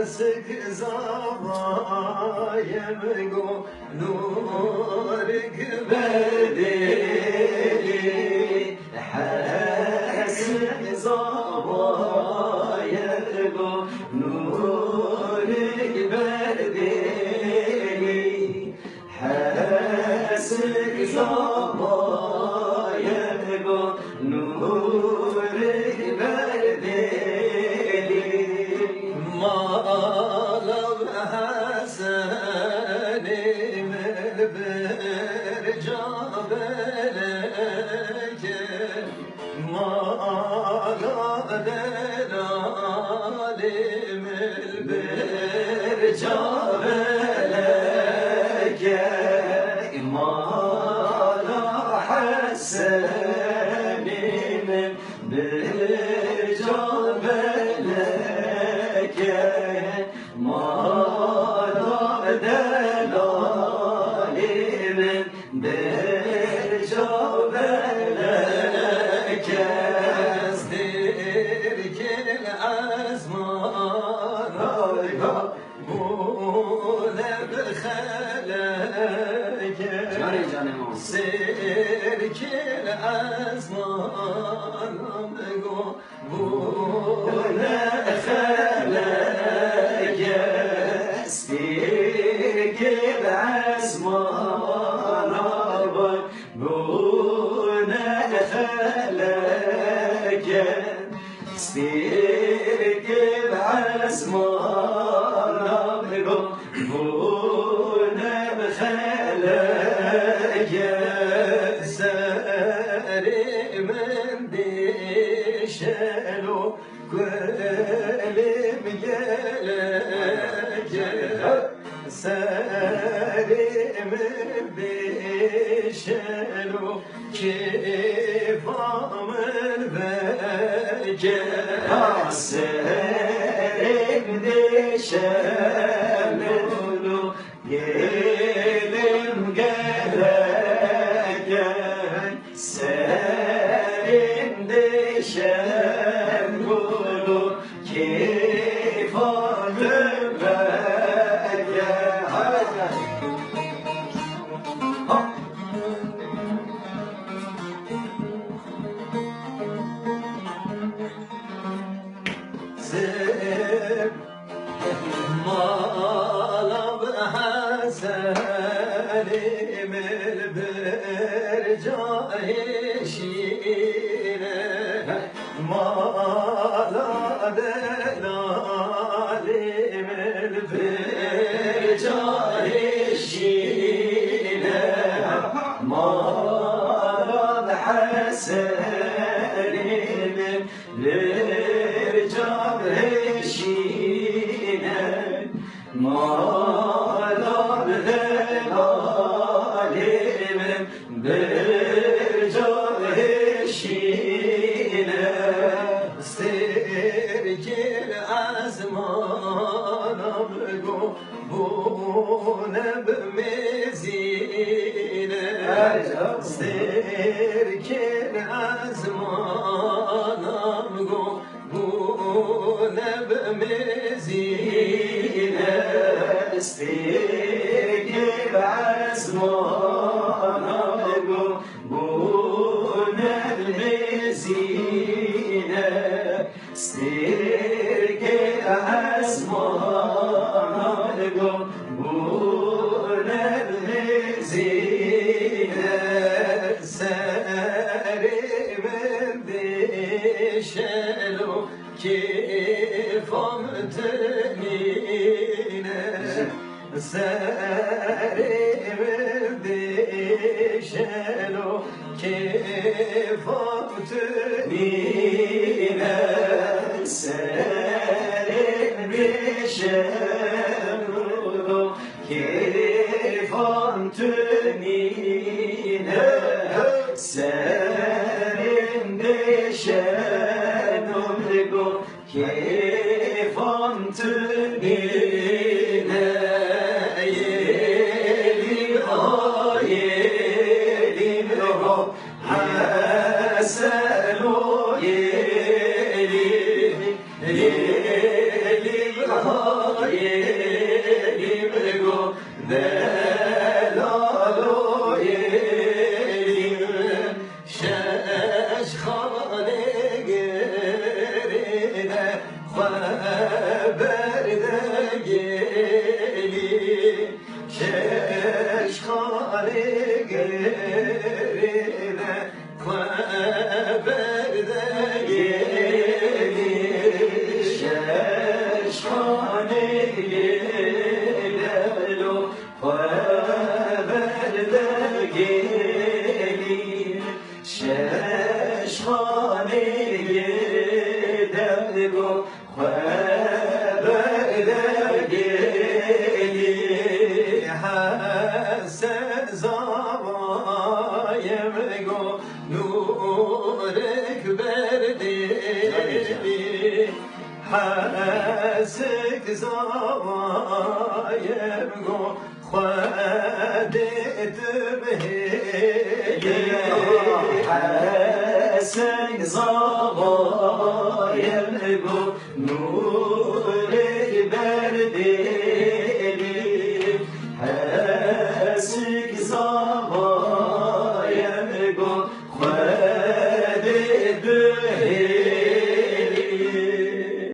حسك زوايم گو نورك بدلی حسك زوايم گو نورك بدلی حسك زوايم گو نورك بدلی سركل أزمان بگو بونه خلق سركل أزمان بونه خلق سركل أزمان بگو بونه خلق من ديشلو كلم جلج ساري من ديشلو كيف من بجل ساري من ديشلو كلم جلج سرين دشم گلو کیفان بگه زب مالب حسنیم البرجای شیره مالا دلالیم البرجای شیره مالا حسنیم البرجای شیره مالا دلالیم برجای شینه سرکل ازمانم گو بونه بمزینه سرکل ازمانم گو بونه بمزینه سرکل ازمانم گو بونه بمزینه سرکل ازمانم گو بونه بمزینه سری من دیشلو کیفم تنینه سری من دیشلو کیفم تنینه سری بیشلو کیفم تنینه سری بیشلو کیفم tünine yelim yelim Hasan o yelim yelim Delal o yelim Şeşhane gerine haber de gelin Şeşhane gerine haber de gelin Şeşhane gelelo haber de gelin Şeşhane gelelo haber de gelin Hasen zavayem go nur ekber deli Hasek zavayem go خواهدت بهلی حسن زبا